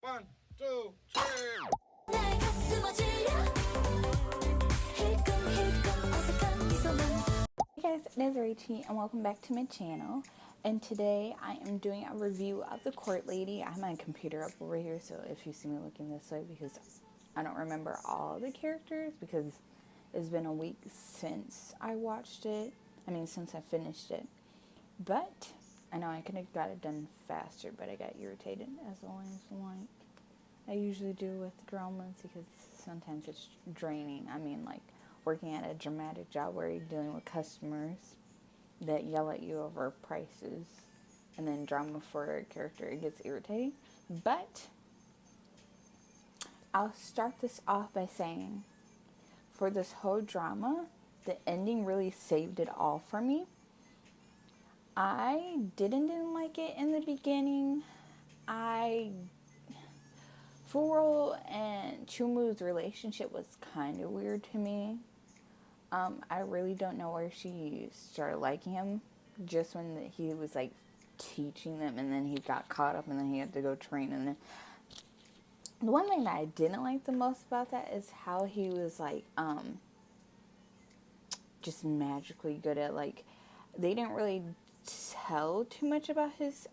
One, two, three. Hey guys, it is Rachie and welcome back to my channel. And today I am doing a review of The Court Lady. I have my computer up over here, so if you see me looking this way, because I don't remember all the characters, because it's been a week since I watched it. Since I finished it. But I know I could have got it done faster, but I got irritated, as always, like I usually do with dramas, because sometimes it's draining. Like working at a dramatic job where you're dealing with customers that yell at you over prices, and then drama for a character, it gets irritating. But I'll start this off by saying, for this whole drama, the ending really saved it all for me. I didn't like it in the beginning. Furo and Chumu's relationship was kind of weird to me. I really don't know where she started liking him. Just when he was like teaching them, and then he got caught up, and then he had to go train. And then the one thing that I didn't like the most about that is how he was like just magically good at, like, they didn't really tell too much about his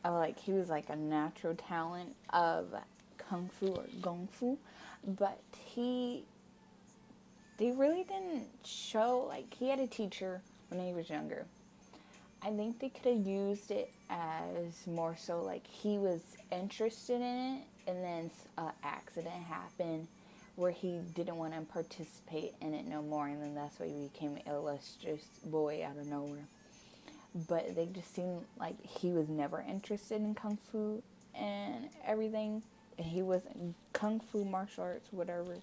like he was like a natural talent of kung fu or gong fu, but they really didn't show, like, he had a teacher when he was younger. I think they could have used it as more so like he was interested in it, and then an accident happened where he didn't want to participate in it no more, and then that's why he became an illustrious boy out of nowhere. But they just seemed like he was never interested in kung fu and everything, and he wasn't kung fu, martial arts, whatever,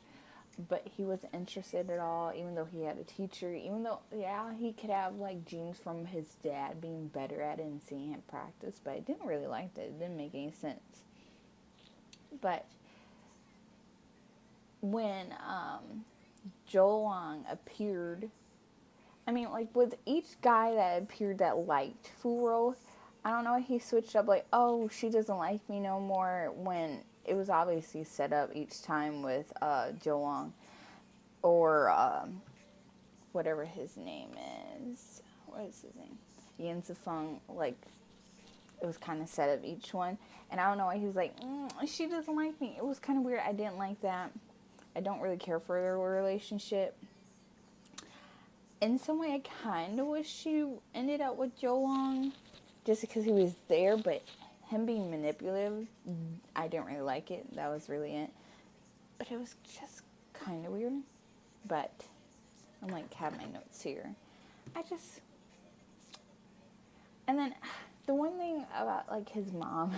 but he wasn't interested at all, even though he had a teacher, even though, yeah, he could have like genes from his dad being better at it and seeing him practice, but I didn't really like that. It didn't make any sense. But when Jolong appeared, like, with each guy that appeared that liked Furo, I don't know, he switched up, like, oh, she doesn't like me no more, when it was obviously set up each time with Jolong, or whatever his name is. What is his name? Yin Zifeng. Like, it was kind of set up each one, and I don't know why he was like, she doesn't like me. It was kind of weird. I didn't like that. I don't really care for their relationship. In some way, I kind of wish she ended up with Jolong, just because he was there, but him being manipulative, I didn't really like it. That was really it. But it was just kind of weird. But I'm like, have my notes here. And then the one thing about, like, his mom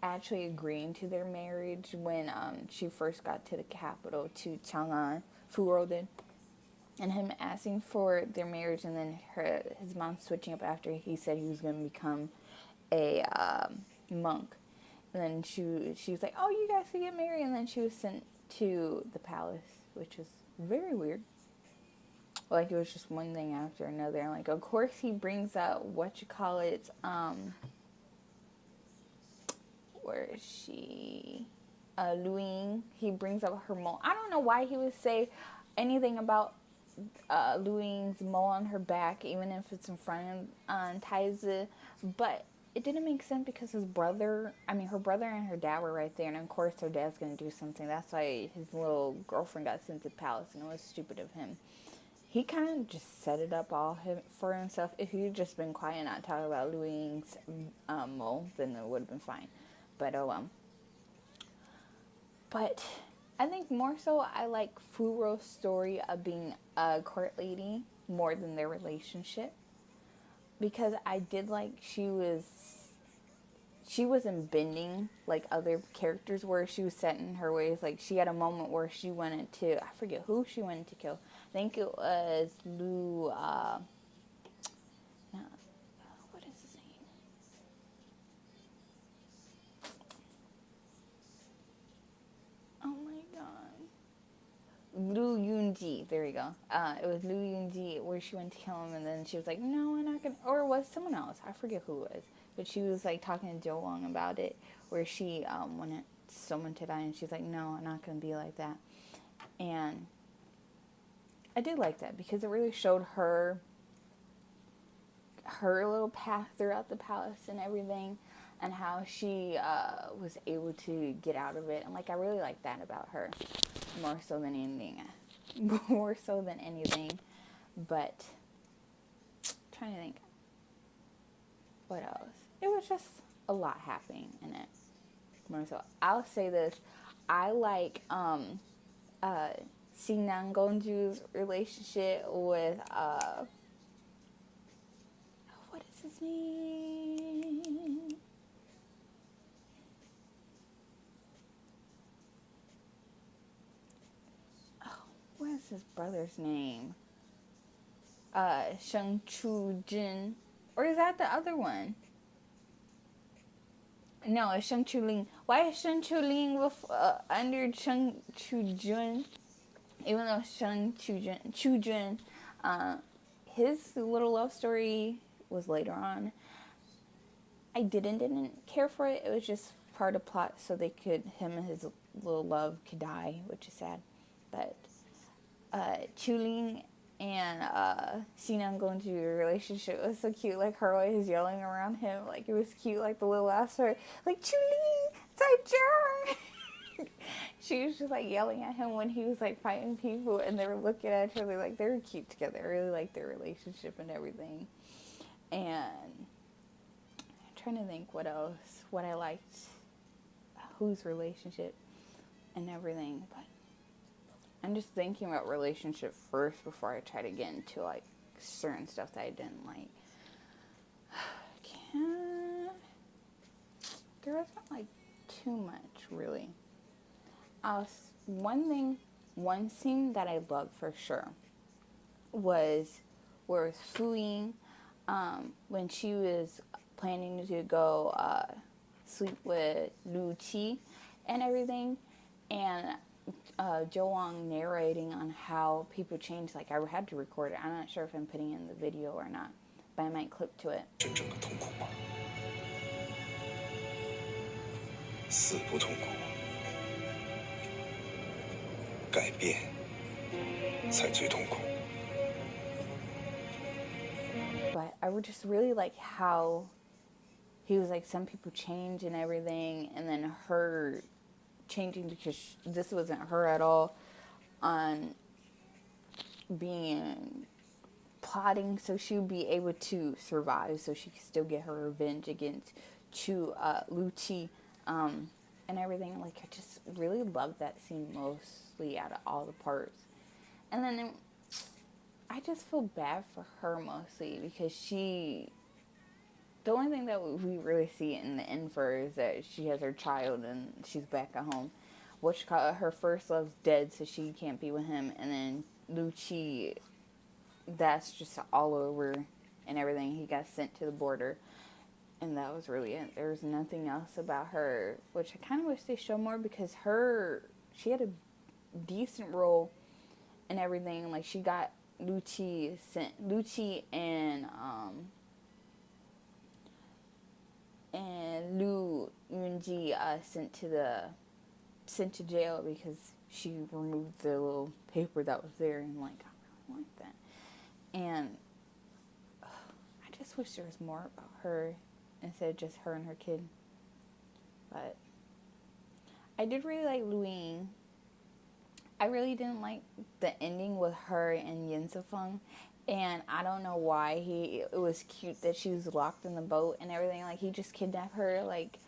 actually agreeing to their marriage when she first got to the capital, to Chang'an, Furo did, and him asking for their marriage, and then his mom switching up after he said he was going to become a monk. And then she was like, oh, you guys can get married, and then she was sent to the palace, which was very weird. Like, it was just one thing after another. And, like, of course he brings up, where is she? Luing. He brings up her mole. I don't know why he would say anything about Luing's mole on her back, even if it's in front of Taizi, but it didn't make sense because her brother and her dad were right there, and of course her dad's going to do something. That's why his little girlfriend got sent to the palace, and it was stupid of him. He kind of just set it up all for himself. If he'd just been quiet and not talk about Luing's mole, then it would have been fine. But oh well. But I think more so I like Furo's story of being a court lady more than their relationship, because I did like she wasn't bending like other characters where she was set in her ways. Like, she had a moment where she wanted to, I forget who she wanted to kill. I think it was Lu, what is his name? Oh my god. Lu Yunji. There you go. It was Liu Yunji where she went to kill him, and then she was like, "No, I'm not gonna." Or it was someone else. I forget who it was, but she was like talking to Wong about it, where she wanted someone to die, and she's like, "No, I'm not gonna be like that." And I did like that because it really showed her little path throughout the palace and everything, and how she was able to get out of it. And like I really like that about her, more so than anything. But trying to think what else. It was just a lot happening in it. More so, I'll say this: I like Sinan Gonju's relationship with what is his name? Oh, what is his brother's name? Sheng Chu Jin, or is that the other one? No, it's Sheng Chu Ling. Why is Sheng Chu Ling under Sheng Chu Jun? Even though Chu Jun, his little love story was later on. I didn't care for it. It was just part of plot so him and his little love could die, which is sad. But Chu Ling and Sinan going through your relationship was so cute. Like her always yelling around him, like it was cute. Like the little last part, like Chu Ling, Zai She was just like yelling at him when he was like fighting people, and they were looking at each other like they were cute together. I really liked their relationship and everything. And I'm trying to think what I liked, whose relationship and everything, but I'm just thinking about relationship first before I try to get into like certain stuff that I didn't like. There wasn't like too much really. One scene that I loved for sure was where Fu Ying, when she was planning to go sleep with Lu Qi and everything, and Zhou Wang narrating on how people change. Like I had to record it. I'm not sure if I'm putting in the video or not, but I might clip to it. 死不痛苦，改变才最痛苦。 But I would just really like how he was like, some people change and everything, and then her changing because this wasn't her at all, on being plotting so she would be able to survive, so she could still get her revenge against Lu Qi, and everything. Like I just really loved that scene mostly out of all the parts. And then I just feel bad for her mostly because the only thing that we really see in the end for her is that she has her child and she's back at home. Her first love's dead, so she can't be with him. And then Lu Qi, that's just all over and everything. He got sent to the border. And that was really it. There was nothing else about her, which I kind of wish they showed more, because she had a decent role and everything. Like she got Lu Qi and Lu Yunji sent to jail because she removed the little paper that was there, and like I really like that. And I just wish there was more about her instead of just her and her kid. But I did really like Lu Ying. I really didn't like the ending with her and Yin Sifeng, and I don't know why. It was cute that she was locked in the boat and everything. Like he just kidnapped her. Like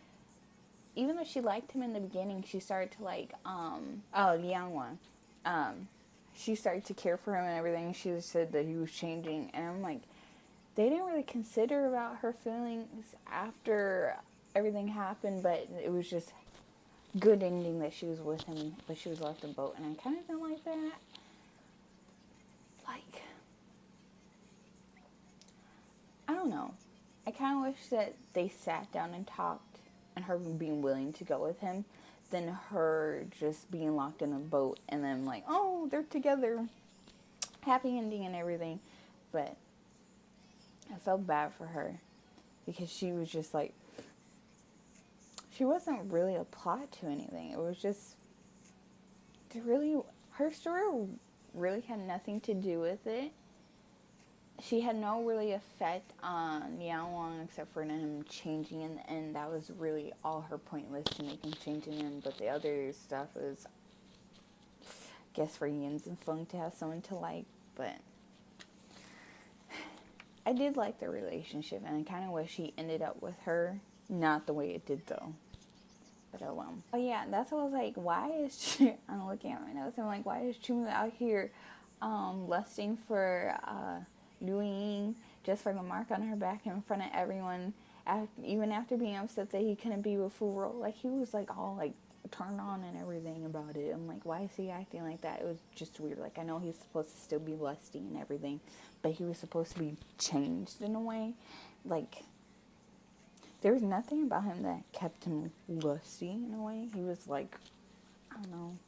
even though she liked him in the beginning, she started to like Liang Wan. She started to care for him and everything. She said that he was changing, and I'm like, they didn't really consider about her feelings after everything happened, but it was just good ending that she was with him, but she was left in the boat, and I kind of didn't like that. Like, I don't know. I kind of wish that they sat down and talked, and her being willing to go with him, than her just being locked in a boat, and then like, oh, they're together. happy ending and everything. But I felt bad for her because she was just like, she wasn't really a plot to anything. It was just, her story really had nothing to do with it. She had no really effect on Yitong except for him changing in the end. That was really all her point was, to make him change in the end. But the other stuff was, I guess, for Yins and Feng to have someone to like. But I did like their relationship, and I kind of wish he ended up with her. Not the way it did, though. But oh well. Oh yeah, that's what I was like, why is I'm looking at my notes, and I'm like, why is Chumu out here lusting for Liu Ying just for the mark on her back in front of everyone, even after being upset that he couldn't be with Fu Ro? Like, he was like all like turned on and everything about it. I'm like, why is he acting like that? It was just weird. Like, I know he's supposed to still be lusty and everything, but he was supposed to be changed in a way. Like, there was nothing about him that kept him lusty in a way. He was like, I don't know.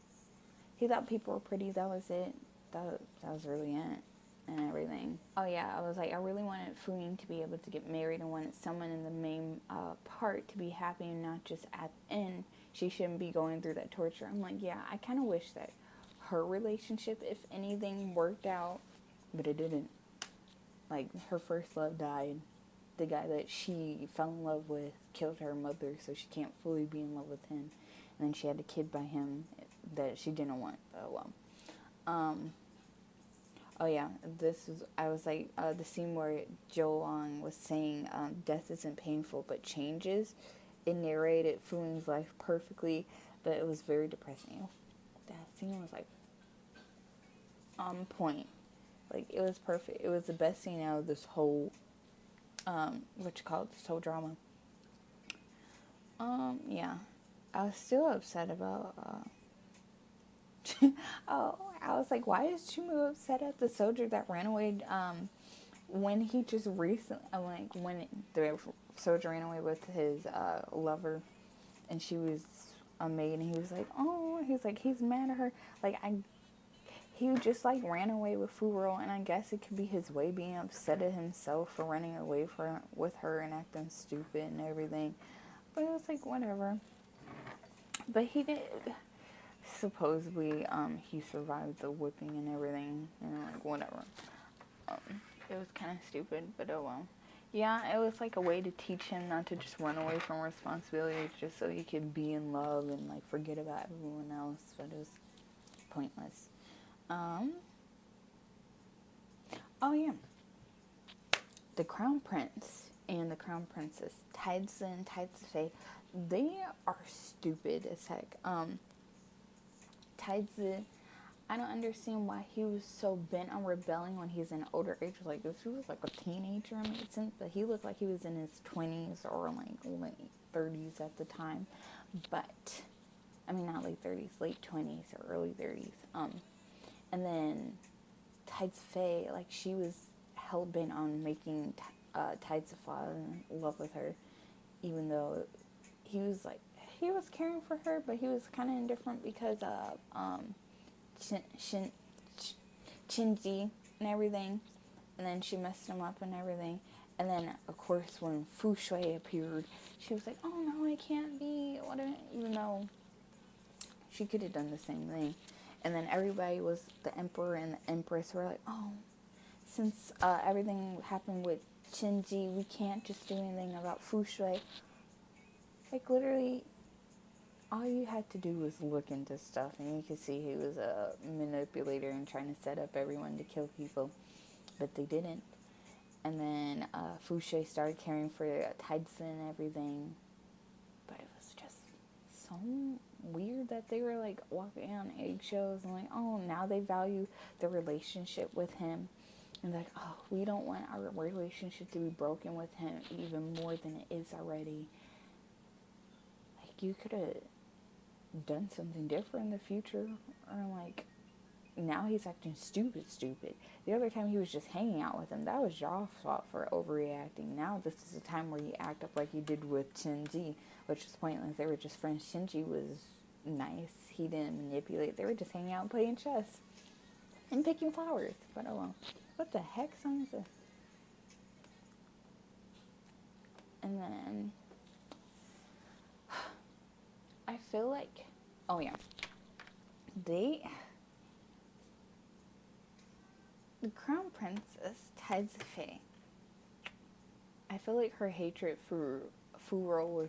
He thought people were pretty. That was it. That was really it. And everything. Oh yeah, I was like, I really wanted Fu Ying to be able to get married, and wanted someone in the main part to be happy and not just at the end. She shouldn't be going through that torture. I'm like, yeah, I kind of wish that her relationship, if anything, worked out, but it didn't. Like, her first love died. The guy that she fell in love with killed her mother, so she can't fully be in love with him. And then she had a kid by him that she didn't want. Oh well. Oh yeah, I was like, the scene where Joang was saying, death isn't painful but changes. It narrated Fu Ying's life perfectly, but it was very depressing. That scene was like on point. Like, it was perfect. It was the best scene out of this whole this whole drama. Yeah. I was still upset about, oh, I was like, why is Chumu upset at the soldier that ran away, when he just recently, like, when the soldier ran away with his, lover, and she was a maid, and he was like, oh, he's mad at her, like, he just, like, ran away with Fu Ro, and I guess it could be his way being upset at himself for running away with her and acting stupid and everything. But it was like, whatever. But he did, supposedly, he survived the whipping and everything, like, whatever. It was kind of stupid, but oh well. Yeah, it was like a way to teach him not to just run away from responsibilities just so he could be in love and, like, forget about everyone else, but it was pointless. Oh yeah, the Crown Prince and the Crown Princess, Taidzi and Taidzi, they are stupid as heck. Taidzi, I don't understand why he was so bent on rebelling when he's in older age. Like, if he was like a teenager, it made sense, but he looked like he was in his 20s or like late 30s at the time. But, I mean, not late 30s, late 20s or early 30s. And then Taidzi, like, she was hell-bent on making Taidzi fall in love with her, even though he was caring for her, but he was kind of indifferent because of Shinji and everything, and then she messed him up and everything. And then, of course, when Fu Shui appeared, she was like, oh no, I can't be, even though she could have done the same thing. And then everybody was, the emperor and the empress were like, oh, since everything happened with Shinji, we can't just do anything about Fu Shui. Like, literally, all you had to do was look into stuff, and you could see he was a manipulator and trying to set up everyone to kill people. But they didn't. And then Fu Shui started caring for Taidzi and everything. But it was just so weird that they were, like, walking on eggshells and, like, oh, now they value the relationship with him. And, like, oh, we don't want our relationship to be broken with him even more than it is already. Like, you could have done something different in the future. Or, like, now he's acting stupid. The other time he was just hanging out with him. That was y'all's fault for overreacting. Now this is the time where you act up like you did with Shinji, which is pointless. They were just friends. Shinji was nice. He didn't manipulate. They were just hanging out and playing chess. and picking flowers. But oh well. What the heck song is this? And then I feel like, oh yeah, the Crown Princess Taizafei. I feel like her hatred for Furo was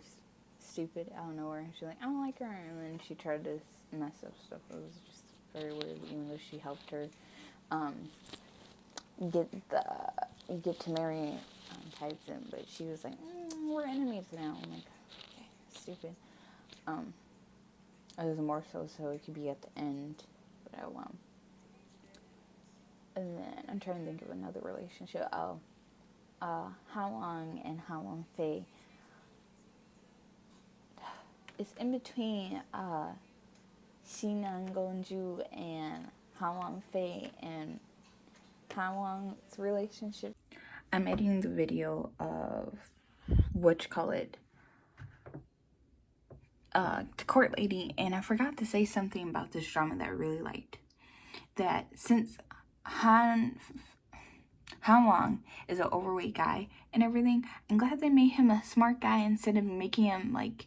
stupid out of nowhere. She's like, I don't like her, and then she tried to mess up stuff. It was just very weird, even though she helped her get to marry Taizen, but she was like, we're enemies now. I'm like, okay, stupid. It was more so it could be at the end, but I won't. And then I'm trying to think of another relationship. How Long and How Long Fei. It's in between Xinan Gonju and How Long Fei and How Long's relationship. I'm editing the video of the Court Lady, and I forgot to say something about this drama that I really liked. That since How Long is an overweight guy and everything, I'm glad they made him a smart guy instead of making him like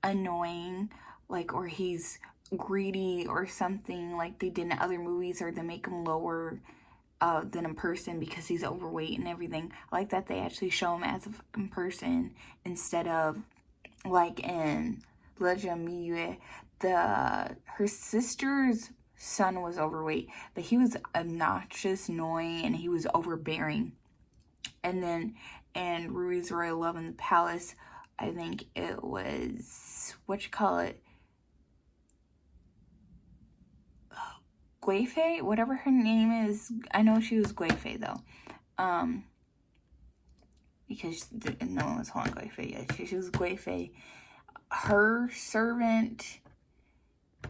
annoying, like, or he's greedy or something like they did in other movies, or they make him lower than a person because he's overweight and everything. I like that they actually show him as a fucking person instead of like in Legend of Miyue, her sister's son was overweight, but he was obnoxious, annoying, and he was overbearing. And then in Rui's Royal Love in the Palace, I think it was Guifei, whatever her name is. I know she was Guifei though, because no one was calling Guifei yet. She was Guifei. Her servant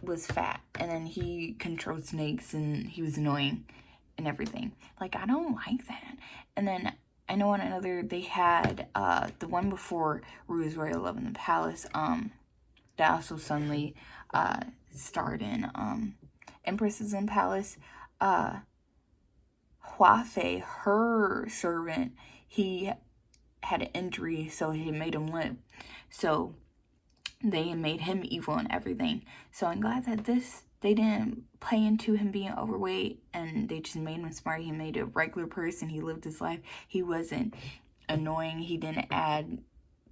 was fat, and then he controlled snakes, and he was annoying and everything. Like, I don't like that. And then I know on another, they had the one before Rui's Royal Love in the Palace, that also suddenly starred in Empresses in Palace. Huafei, her servant, he had an injury, so he made him limp. So they made him evil and everything. So I'm glad that they didn't play into him being overweight, and they just made him smart. He made a regular person. He lived his life. He wasn't annoying. He didn't add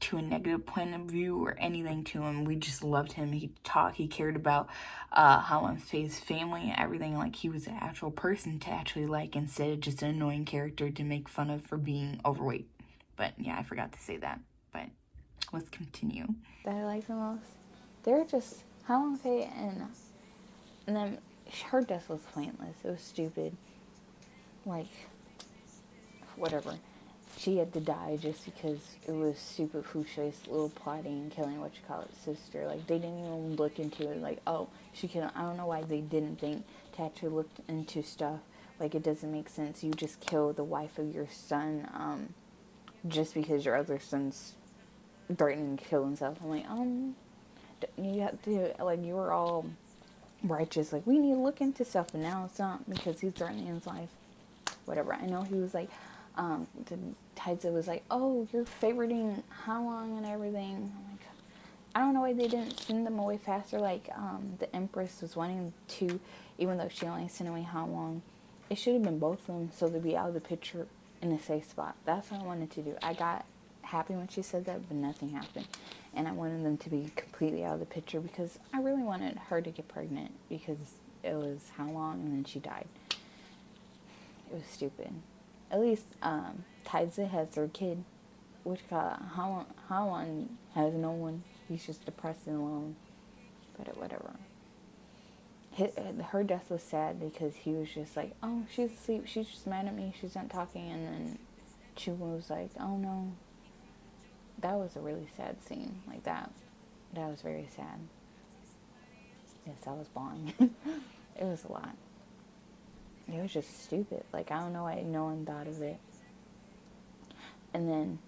to a negative point of view or anything to him. We just loved him. He cared about How Long Fei's family and everything. Like, he was an actual person to actually like, instead of just an annoying character to make fun of for being overweight. But yeah, I forgot to say that. But let's continue. That I like the most. They're just How Long Fei and then her death was pointless. It was stupid. Like, whatever. She had to die just because it was stupid Fushui's little plotting and killing sister. Like, they didn't even look into it. Like, oh, she killed. I don't know why they didn't think to actually look into stuff. Like, it doesn't make sense. You just kill the wife of your son, just because your other son's threatening to kill himself. I'm like, you have to, like, you were all righteous. Like, we need to look into stuff, and now it's not because he's threatening his life. Whatever. I know he was like, the Taiza was like, oh, you're favoriting How Long and everything. I'm like, I don't know why they didn't send them away faster. Like, the Empress was wanting to, even though she only sent away How Long. It should have been both of them, so they'd be out of the picture in a safe spot. That's what I wanted to do. I got happy when she said that, but nothing happened. And I wanted them to be completely out of the picture because I really wanted her to get pregnant because it was How Long and then she died. It was stupid. At least Taiza has her kid, which How Long has no one. He's just depressed and alone. But whatever. Her death was sad because he was just like, oh, she's asleep. She's just mad at me. She's not talking. And then Chuma was like, oh no. That was a really sad scene. Like that was very sad. Yes, I was bawling. It was a lot. It was just stupid. Like, I don't know why no one thought of it. And then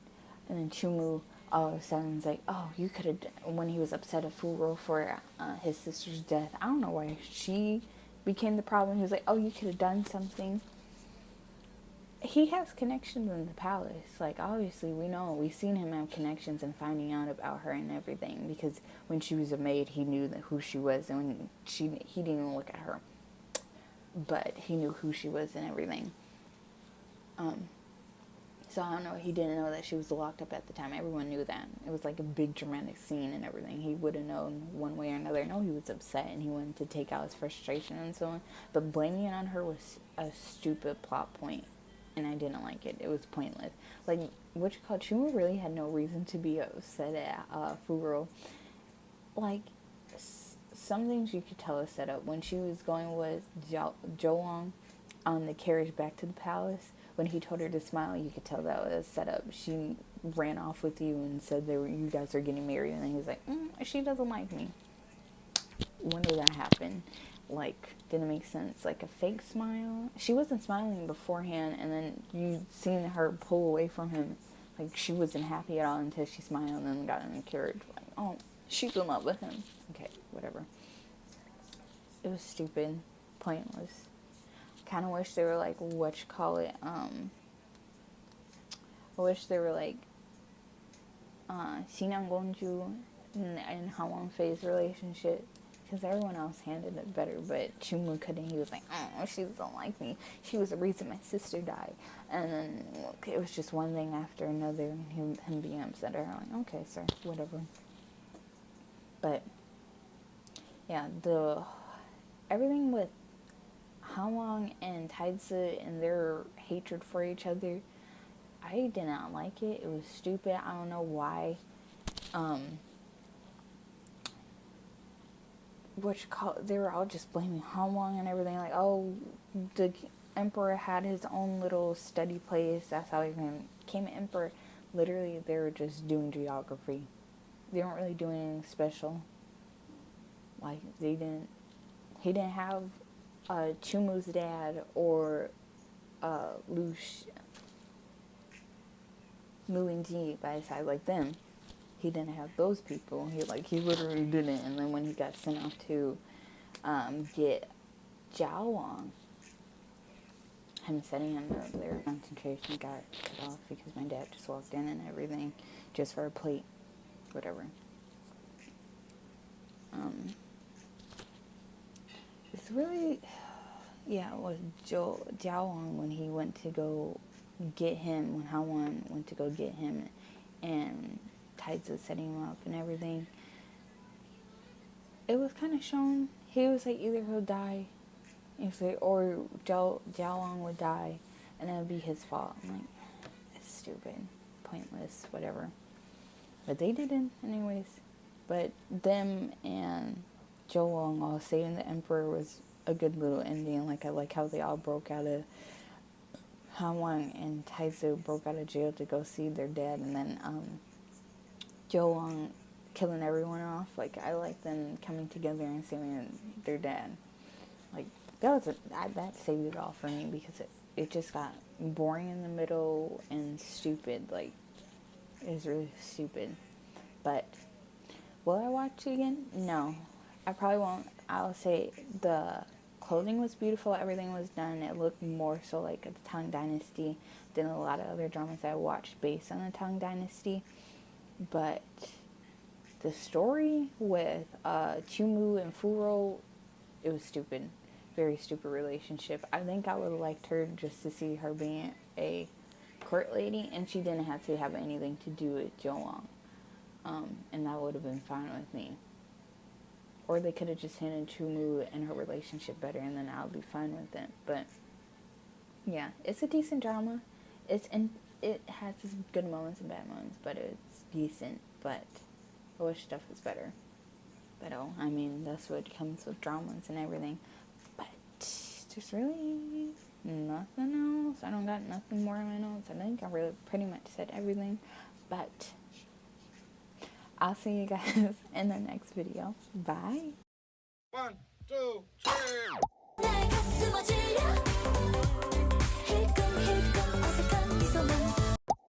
Chumu all of a sudden was like, oh, you could have, when he was upset at Furo for his sister's death. I don't know why she became the problem. He was like, oh, you could have done something. He has connections in the palace. Like, obviously, we know. We've seen him have connections and finding out about her and everything. Because when she was a maid, he knew who she was. And when he didn't even look at her. But he knew who she was and everything. So I don't know. He didn't know that she was locked up at the time. Everyone knew that. It was like a big dramatic scene and everything. He would have known one way or another. No, he was upset and he wanted to take out his frustration and so on. But blaming it on her was a stupid plot point. And I didn't like it. It was pointless. Like, what you call Chuma really had no reason to be upset at Fugaro. Like, some things you could tell is set up. When she was going with Joong on the carriage back to the palace, when he told her to smile, you could tell that was set up. She ran off with you and said you guys are getting married. And then he's like, she doesn't like me. When did that happen? Like, didn't make sense. Like a fake smile. She wasn't smiling beforehand, and then you seen her pull away from him. Like, she wasn't happy at all until she smiled and then got in the carriage. Like, oh, she's in love with him. Okay, whatever. It was stupid. Pointless. Kind of wish they were like, I wish they were like, Sinang Gonju and Hwang Fei's relationship. Because everyone else handled it better, but Chumu couldn't. He was like, oh, she doesn't like me. She was the reason my sister died. And then it was just one thing after another, and him being upset at her. I'm like, okay, sir, whatever. But, yeah, everything with Hwang and Taidzi and their hatred for each other, I did not like it. It was stupid. I don't know why. They were all just blaming Hwang and everything. Like, oh, the emperor had his own little study place. That's how he became emperor. Literally, they were just doing geography. They weren't really doing anything special. Like, he didn't have Chumu's dad or Lu Yingji by his side like them. He didn't have those people. He literally didn't. And then when he got sent off to get Jiawang, him setting him up there, concentration got cut off because my dad just walked in and everything just for a plate, whatever. It's really, yeah, it was Jiawang when he went to go get him, when Hwang went to go get him, and Taidzi setting him up and everything. It was kind of shown. He was like, either he'll die, or Jiawang would die, and it would be his fault. I'm like, it's stupid, pointless, whatever. But they didn't, anyways. But them and Joong all saving the emperor was a good little ending. Like, I like how they all broke out of Hwang and Taidzi broke out of jail to go see their dad, and then Joong killing everyone off. Like, I like them coming together and saving their dad. Like, that saved it all for me, because it just got boring in the middle and stupid. Like, it was really stupid. But will I watch it again? No, I probably won't. I'll say the clothing was beautiful, everything was done. It looked more so like the Tang Dynasty than a lot of other dramas I watched based on the Tang Dynasty. But the story with Chumu and Furo, it was stupid. Very stupid relationship. I think I would have liked her just to see her being a court lady, and she didn't have to have anything to do with Joong. And that would have been fine with me. Or they could have just handled Chumu and her relationship better, and then I'll be fine with it. But yeah, it's a decent drama. It has its good moments and bad moments, but it's decent. But I wish stuff was better. But I mean, that's what comes with dramas and everything. But there's really nothing else. I don't got nothing more in my notes. I think I really pretty much said everything. But I'll see you guys in the next video. Bye. 1, 2, 3.